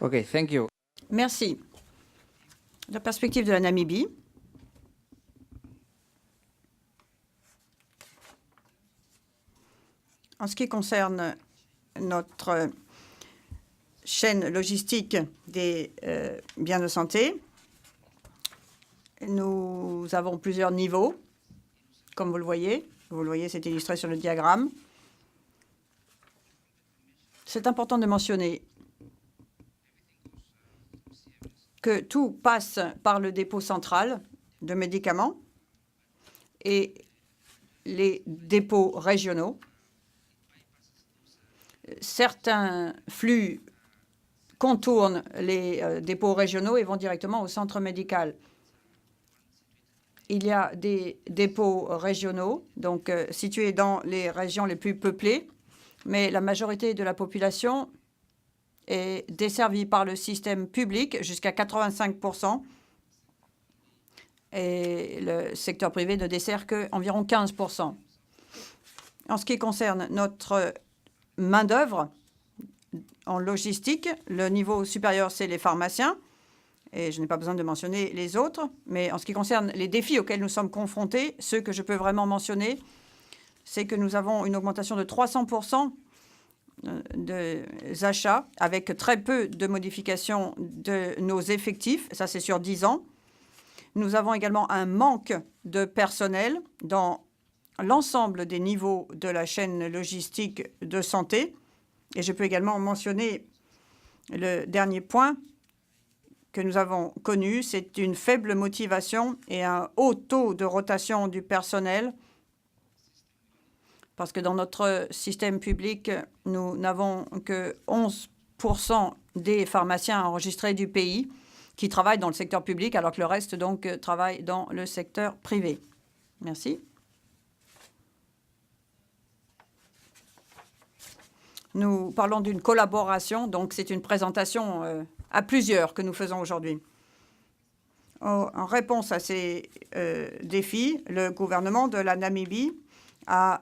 Okay, thank you. Merci. La perspective de la Namibie. En ce qui concerne notre chaîne logistique des biens de santé, nous avons plusieurs niveaux, comme vous le voyez. Vous le voyez, c'est illustré sur le diagramme. C'est important de mentionner que tout passe par le dépôt central de médicaments et les dépôts régionaux. Certains flux contournent les dépôts régionaux et vont directement au centre médical. Il y a des dépôts régionaux, donc situés dans les régions les plus peuplées, mais la majorité de la population est desservie par le système public jusqu'à 85%, et le secteur privé ne dessert qu'environ 15%. En ce qui concerne notre main-d'œuvre en logistique, le niveau supérieur, c'est les pharmaciens, et je n'ai pas besoin de mentionner les autres, mais en ce qui concerne les défis auxquels nous sommes confrontés, ceux que je peux vraiment mentionner, c'est que nous avons une augmentation de 300% des achats, avec très peu de modifications de nos effectifs, ça c'est sur 10 ans. Nous avons également un manque de personnel dans l'ensemble des niveaux de la chaîne logistique de santé. Et je peux également mentionner le dernier point que nous avons connu, c'est une faible motivation et un haut taux de rotation du personnel, parce que dans notre système public, nous n'avons que 11% des pharmaciens enregistrés du pays qui travaillent dans le secteur public, alors que le reste, donc, travaille dans le secteur privé. Merci. Nous parlons d'une collaboration, donc c'est une présentation à plusieurs que nous faisons aujourd'hui. En réponse à ces défis, le gouvernement de la Namibie a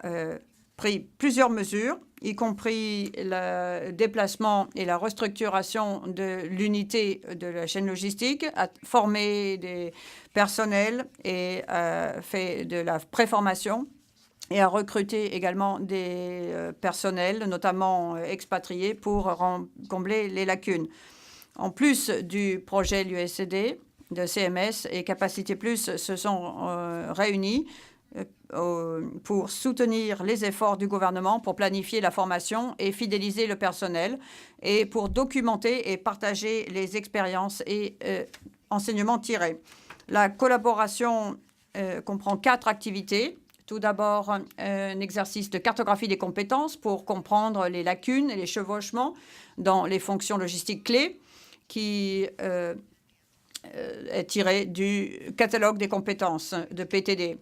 pris plusieurs mesures, y compris le déplacement et la restructuration de l'unité de la chaîne logistique, a formé des personnels et fait de la préformation et a recruté également des personnels, notamment expatriés, pour combler les lacunes. En plus du projet l'USCD, de CMS et Capacité Plus se sont réunis pour soutenir les efforts du gouvernement pour planifier la formation et fidéliser le personnel et pour documenter et partager les expériences et enseignements tirés. La collaboration comprend 4 activités. Tout d'abord, un exercice de cartographie des compétences pour comprendre les lacunes et les chevauchements dans les fonctions logistiques clés qui est tiré du catalogue des compétences de PTD.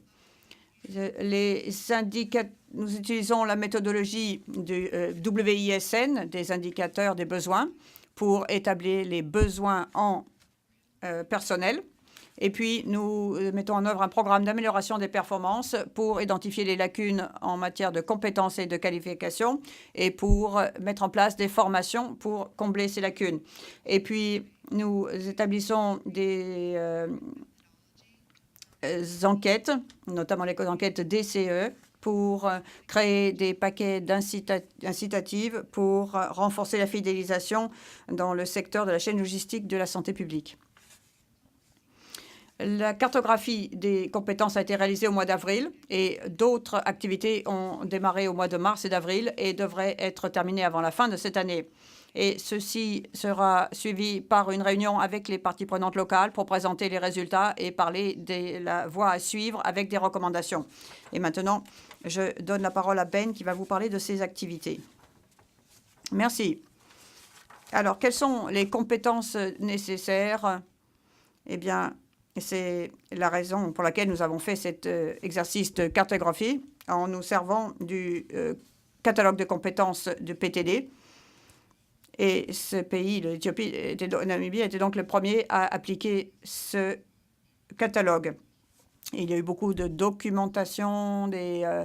Nous utilisons la méthodologie du WISN, des indicateurs des besoins, pour établir les besoins en personnel. Et puis, nous mettons en œuvre un programme d'amélioration des performances pour identifier les lacunes en matière de compétences et de qualification et pour mettre en place des formations pour combler ces lacunes. Et puis, nous établissons des enquêtes, notamment les enquêtes DCE, pour créer des paquets d'incitatives pour renforcer la fidélisation dans le secteur de la chaîne logistique de la santé publique. La cartographie des compétences a été réalisée au mois d'avril et d'autres activités ont démarré au mois de mars et d'avril et devraient être terminées avant la fin de cette année. Et ceci sera suivi par une réunion avec les parties prenantes locales pour présenter les résultats et parler de la voie à suivre avec des recommandations. Et maintenant, je donne la parole à Ben qui va vous parler de ces activités. Merci. Alors, quelles sont les compétences nécessaires? Eh bien, c'est la raison pour laquelle nous avons fait cet exercice de cartographie en nous servant du catalogue de compétences de PTD. Et ce pays, l'Éthiopie, la Namibie, était donc le premier à appliquer ce catalogue. Il y a eu beaucoup de documentation, des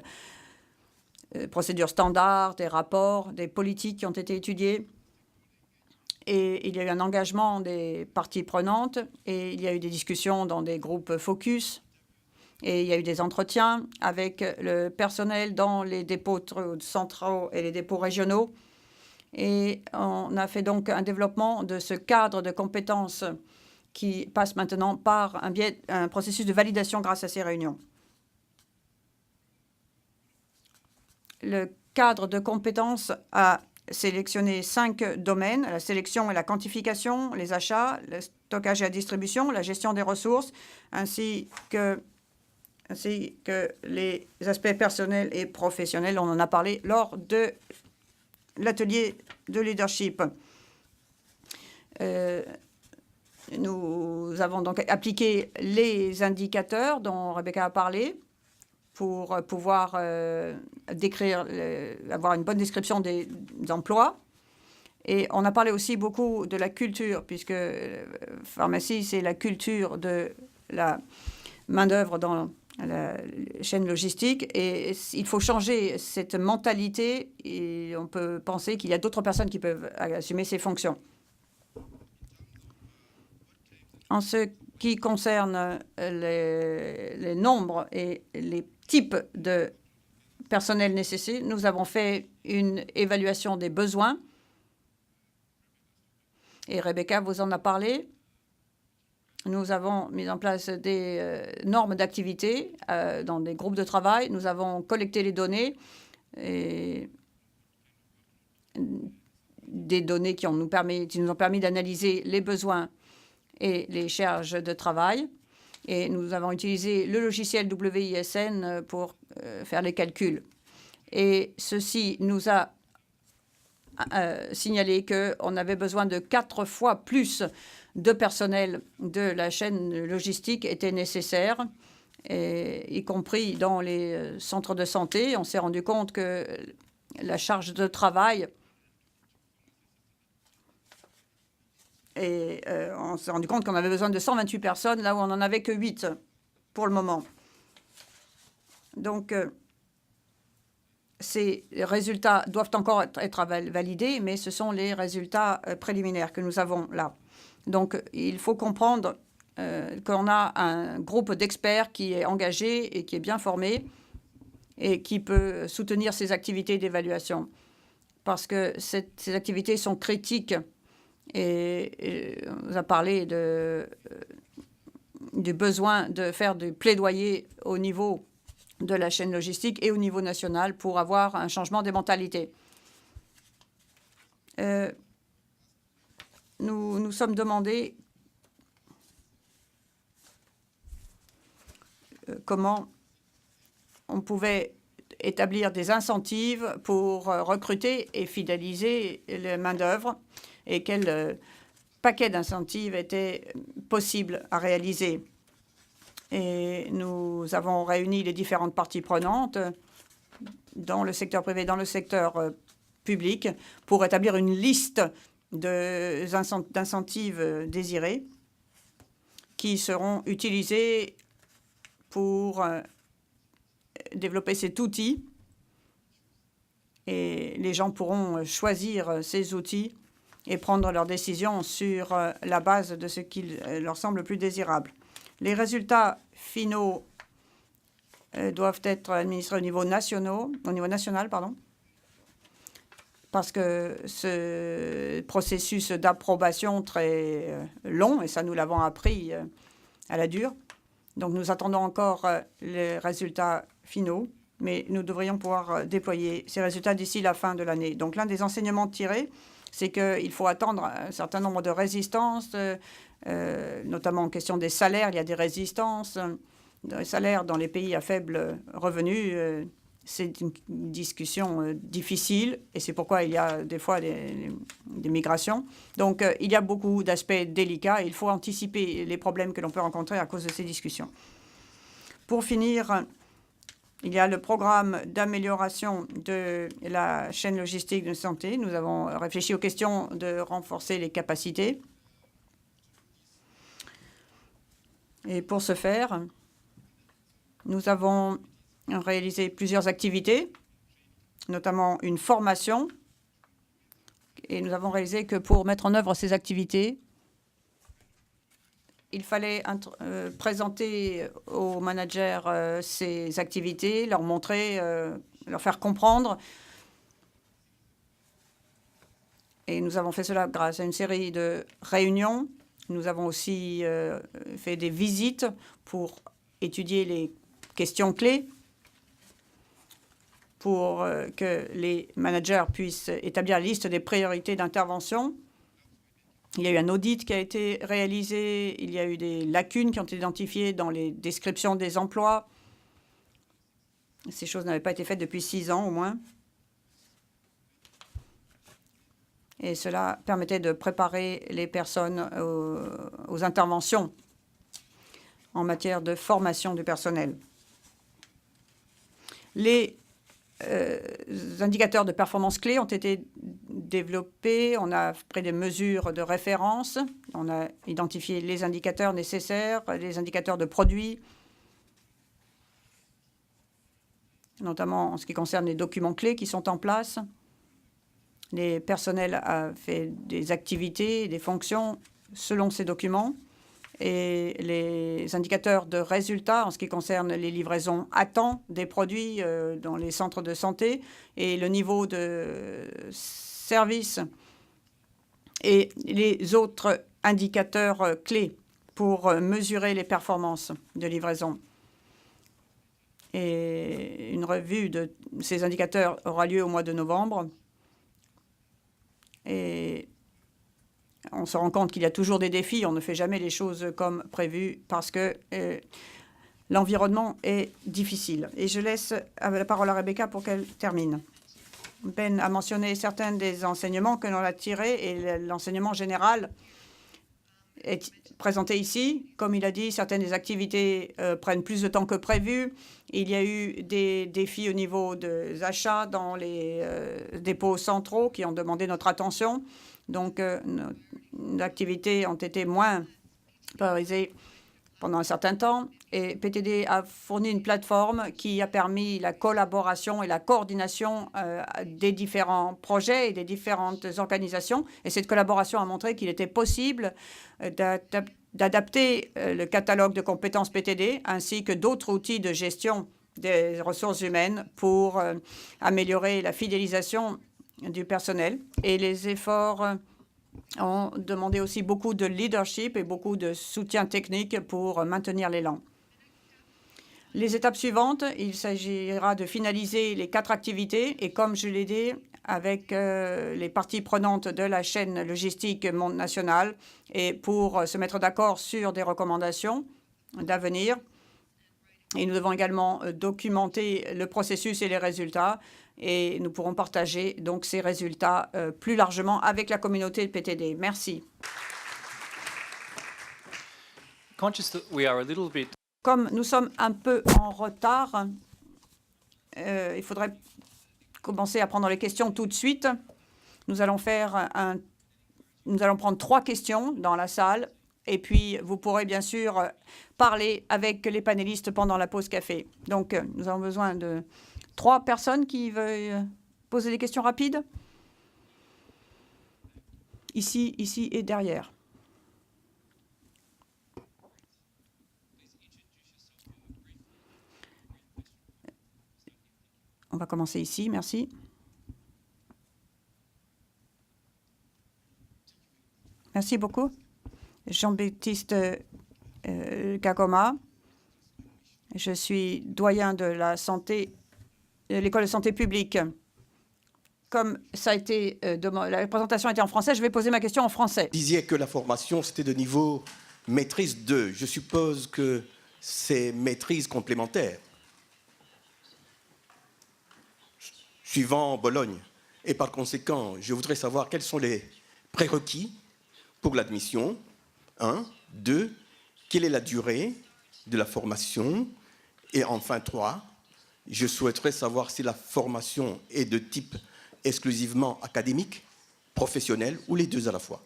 procédures standards, des rapports, des politiques qui ont été étudiées. Et il y a eu un engagement des parties prenantes et il y a eu des discussions dans des groupes focus et il y a eu des entretiens avec le personnel dans les dépôts centraux et les dépôts régionaux. Et on a fait donc un développement de ce cadre de compétences qui passe maintenant par un processus de validation grâce à ces réunions. Le cadre de compétences a sélectionné 5 domaines: la sélection et la quantification, les achats, le stockage et la distribution, la gestion des ressources, ainsi que les aspects personnels et professionnels. On en a parlé lors de l'atelier de leadership. Nous avons donc appliqué les indicateurs dont Rebecca a parlé pour pouvoir avoir une bonne description des emplois. Et on a parlé aussi beaucoup de la culture, puisque pharmacie, c'est la culture de la main-d'œuvre dans la chaîne logistique. Et il faut changer cette mentalité et on peut penser qu'il y a d'autres personnes qui peuvent assumer ces fonctions. En ce qui concerne les nombres et les types de personnel nécessaire, nous avons fait une évaluation des besoins. Et Rebecca vous en a parlé. Nous avons mis en place des normes d'activité dans des groupes de travail. Nous avons collecté les données, et des données qui nous ont permis d'analyser les besoins et les charges de travail. Et nous avons utilisé le logiciel WISN pour faire les calculs. Et ceci nous a signalé qu'on avait besoin de 4 fois plus de personnel de la chaîne logistique était nécessaire, y compris dans les centres de santé. On s'est rendu compte que la charge de travail et on s'est rendu compte qu'on avait besoin de 128 personnes, là où on n'en avait que 8 pour le moment. Donc, ces résultats doivent encore être validés, mais ce sont les résultats préliminaires que nous avons là. Donc, il faut comprendre qu'on a un groupe d'experts qui est engagé et qui est bien formé et qui peut soutenir ces activités d'évaluation. Parce que ces activités sont critiques. Et on nous a parlé du besoin de faire du plaidoyer au niveau de la chaîne logistique et au niveau national pour avoir un changement des mentalités. Nous sommes demandés comment on pouvait établir des incentives pour recruter et fidéliser les main-d'œuvre et quel paquet d'incentives était possible à réaliser. Et nous avons réuni les différentes parties prenantes dans le secteur privé, dans le secteur public, pour établir une liste d'incentives désirés qui seront utilisés pour développer cet outil. Et les gens pourront choisir ces outils et prendre leurs décisions sur la base de ce qui leur semble le plus désirable. Les résultats finaux doivent être administrés au niveau national, parce que ce processus d'approbation très long, et ça nous l'avons appris à la dure. Donc nous attendons encore les résultats finaux, mais nous devrions pouvoir déployer ces résultats d'ici la fin de l'année. Donc l'un des enseignements tirés, c'est qu'il faut attendre un certain nombre de résistances, notamment en question des salaires. Il y a des résistances. Les salaires dans les pays à faible revenu, c'est une discussion difficile et c'est pourquoi il y a des fois des migrations. Donc, il y a beaucoup d'aspects délicats et il faut anticiper les problèmes que l'on peut rencontrer à cause de ces discussions. Pour finir, il y a le programme d'amélioration de la chaîne logistique de santé. Nous avons réfléchi aux questions de renforcer les capacités. Et pour ce faire, nous avons réalisé plusieurs activités, notamment une formation Et nous avons réalisé que pour mettre en œuvre ces activités, il fallait présenter aux managers ces activités, leur montrer, leur faire comprendre. Et nous avons fait cela grâce à une série de réunions. Nous avons aussi fait des visites pour étudier les questions clés, pour que les managers puissent établir la liste des priorités d'intervention. Il y a eu un audit qui a été réalisé, il y a eu des lacunes qui ont été identifiées dans les descriptions des emplois. Ces choses n'avaient pas été faites depuis 6 ans au moins. Et cela permettait de préparer les personnes aux interventions en matière de formation du personnel. Les indicateurs de performance clés ont été développés. On a pris des mesures de référence. On a identifié les indicateurs nécessaires, les indicateurs de produits, notamment en ce qui concerne les documents clés qui sont en place. Les personnels ont fait des activités, des fonctions selon ces documents. Et les indicateurs de résultats en ce qui concerne les livraisons à temps des produits dans les centres de santé et le niveau de service et les autres indicateurs clés pour mesurer les performances de livraison. Et une revue de ces indicateurs aura lieu au mois de novembre. Et on se rend compte qu'il y a toujours des défis. On ne fait jamais les choses comme prévu parce que l'environnement est difficile. Et je laisse la parole à Rebecca pour qu'elle termine. Ben a mentionné certains des enseignements que l'on a tirés et l'enseignement général est présenté ici. Comme il a dit, certaines des activités prennent plus de temps que prévu. Il y a eu des défis au niveau des achats dans les dépôts centraux qui ont demandé notre attention. Donc, nos activités ont été moins priorisées pendant un certain temps. Et PTD a fourni une plateforme qui a permis la collaboration et la coordination des différents projets et des différentes organisations. Et cette collaboration a montré qu'il était possible d'adapter le catalogue de compétences PTD ainsi que d'autres outils de gestion des ressources humaines pour améliorer la fidélisation du personnel. Et les efforts ont demandé aussi beaucoup de leadership et beaucoup de soutien technique pour maintenir l'élan. Les étapes suivantes, il s'agira de finaliser les 4 activités et comme je l'ai dit, avec les parties prenantes de la chaîne logistique nationale et pour se mettre d'accord sur des recommandations d'avenir. Et nous devons également documenter le processus et les résultats et nous pourrons partager donc ces résultats plus largement avec la communauté de PTD. Merci. Comme nous sommes un peu en retard, il faudrait commencer à prendre les questions tout de suite. Nous allons prendre 3 questions dans la salle et puis vous pourrez bien sûr parler avec les panélistes pendant la pause café. Donc nous avons besoin de 3 personnes qui veulent poser des questions rapides. Ici et derrière. On va commencer ici, merci. Merci beaucoup. Jean-Baptiste Kakoma. Je suis doyen de la santé, l'école de santé publique. Comme ça a été, la présentation a été en français, je vais poser ma question en français. Vous disiez que la formation, c'était de niveau maîtrise 2. Je suppose que c'est maîtrise complémentaire. Suivant Bologne. Et par conséquent, je voudrais savoir quels sont les prérequis pour l'admission. 1. 2. Quelle est la durée de la formation? Et enfin, 3. Je souhaiterais savoir si la formation est de type exclusivement académique, professionnel ou les deux à la fois.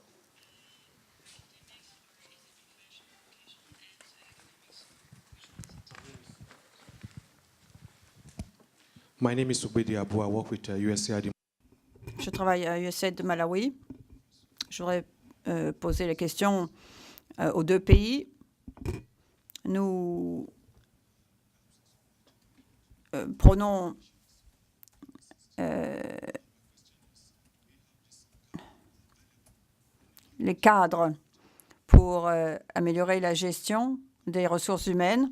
My name is Ubedi Abu. I work with USAID. Je travaille à USAID de Malawi. Je voudrais poser la question aux deux pays. Nous prenons les cadres pour améliorer la gestion des ressources humaines.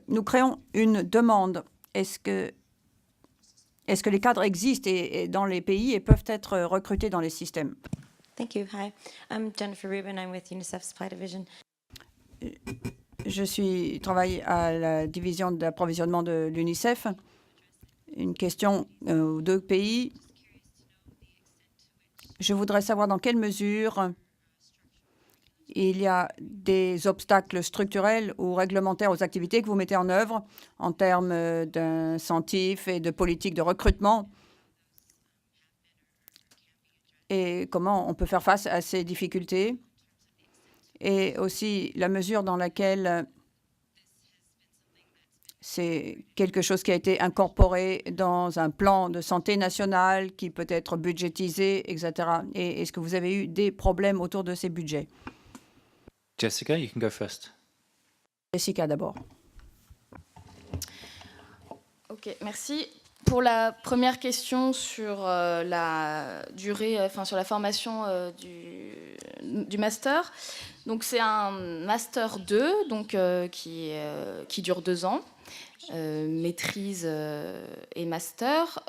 Nous créons une demande. Est-ce que les cadres existent et dans les pays et peuvent être recrutés dans les systèmes? Thank you. Hi, I'm Jennifer Rubin. I'm with UNICEF Supply Division. Je travaille à la division d'approvisionnement de l'UNICEF. Une question aux deux pays. Je voudrais savoir dans quelle mesure il y a des obstacles structurels ou réglementaires aux activités que vous mettez en œuvre en termes d'incentifs et de politiques de recrutement, et comment on peut faire face à ces difficultés, et aussi la mesure dans laquelle c'est quelque chose qui a été incorporé dans un plan de santé national qui peut être budgétisé, etc. Et est-ce que vous avez eu des problèmes autour de ces budgets? Jessica, you can go first. Jessica d'abord. Ok, merci. Pour la première question sur la durée, sur la formation du master, donc c'est un master 2, donc qui dure 2 ans, maîtrise et master,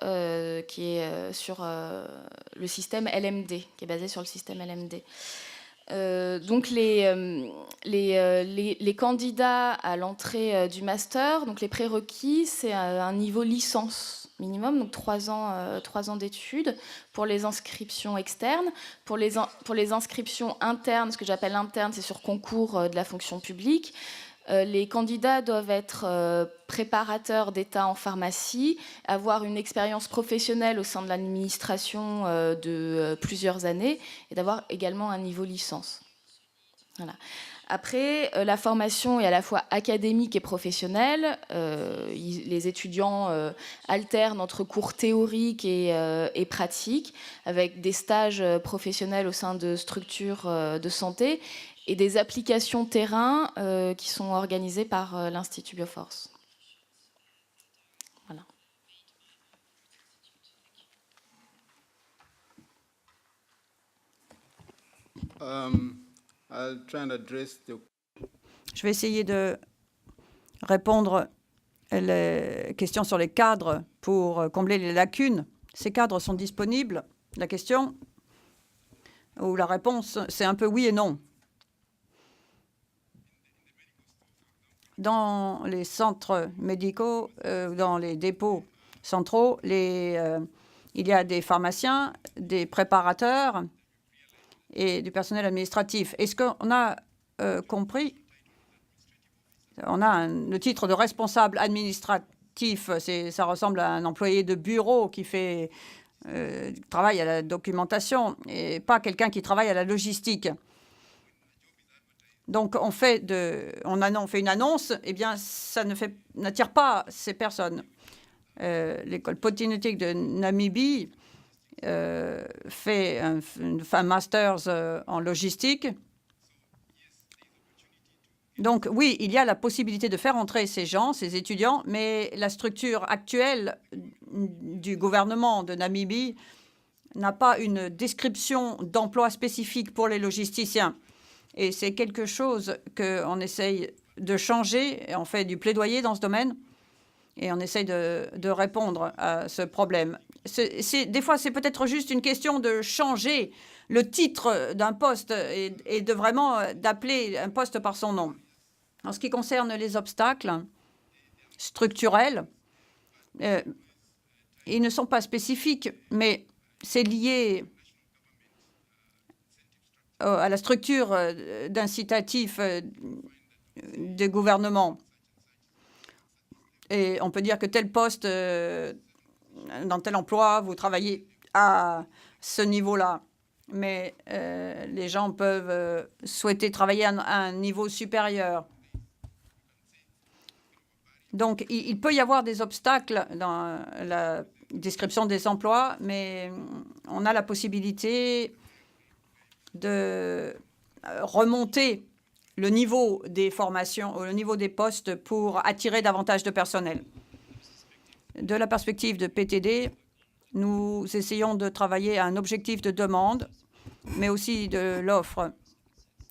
qui est sur le système LMD, qui est basé sur le système LMD. Donc les candidats à l'entrée du master, donc les prérequis, c'est un niveau licence minimum, donc 3 ans d'études pour les inscriptions externes. Pour les inscriptions internes, ce que j'appelle interne, c'est sur concours de la fonction publique. Les candidats doivent être préparateurs d'État en pharmacie, avoir une expérience professionnelle au sein de l'administration de plusieurs années et d'avoir également un niveau licence. Voilà. Après, la formation est à la fois académique et professionnelle. Les étudiants alternent entre cours théoriques et pratiques, avec des stages professionnels au sein de structures de santé et des applications terrain qui sont organisées par l'Institut Bioforce. Voilà. Je vais essayer de répondre à les questions sur les cadres pour combler les lacunes. Ces cadres sont disponibles? La question ou la réponse, c'est un peu oui et non. Dans les centres médicaux, dans les dépôts centraux, il y a des pharmaciens, des préparateurs et du personnel administratif. Est-ce qu'on a compris? On a le titre de responsable administratif, ça ressemble à un employé de bureau qui fait travaille à la documentation et pas quelqu'un qui travaille à la logistique. Donc on fait une annonce, eh bien ça n'attire pas ces personnes. L'école polytechnique de Namibie fait un master's en logistique. Donc oui, il y a la possibilité de faire entrer ces gens, ces étudiants, mais la structure actuelle du gouvernement de Namibie n'a pas une description d'emploi spécifique pour les logisticiens. Et c'est quelque chose qu'on essaye de changer, et on fait du plaidoyer dans ce domaine, et on essaye de répondre à ce problème. Des fois, c'est peut-être juste une question de changer le titre d'un poste et de vraiment d'appeler un poste par son nom. En ce qui concerne les obstacles structurels, ils ne sont pas spécifiques, mais c'est lié à la structure d'incitatif des gouvernements. Et on peut dire que tel poste, dans tel emploi, vous travaillez à ce niveau-là. Mais les gens peuvent souhaiter travailler à un niveau supérieur. Donc, il peut y avoir des obstacles dans description des emplois, mais on a la possibilité de remonter le niveau des formations, le niveau des postes pour attirer davantage de personnel. De la perspective de PTD, nous essayons de travailler à un objectif de demande, mais aussi de l'offre.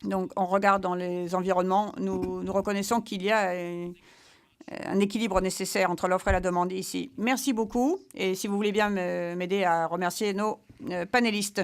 Donc, on regarde dans les environnements, nous reconnaissons qu'il y a un équilibre nécessaire entre l'offre et la demande ici. Merci beaucoup. Et si vous voulez bien m'aider à remercier nos panélistes.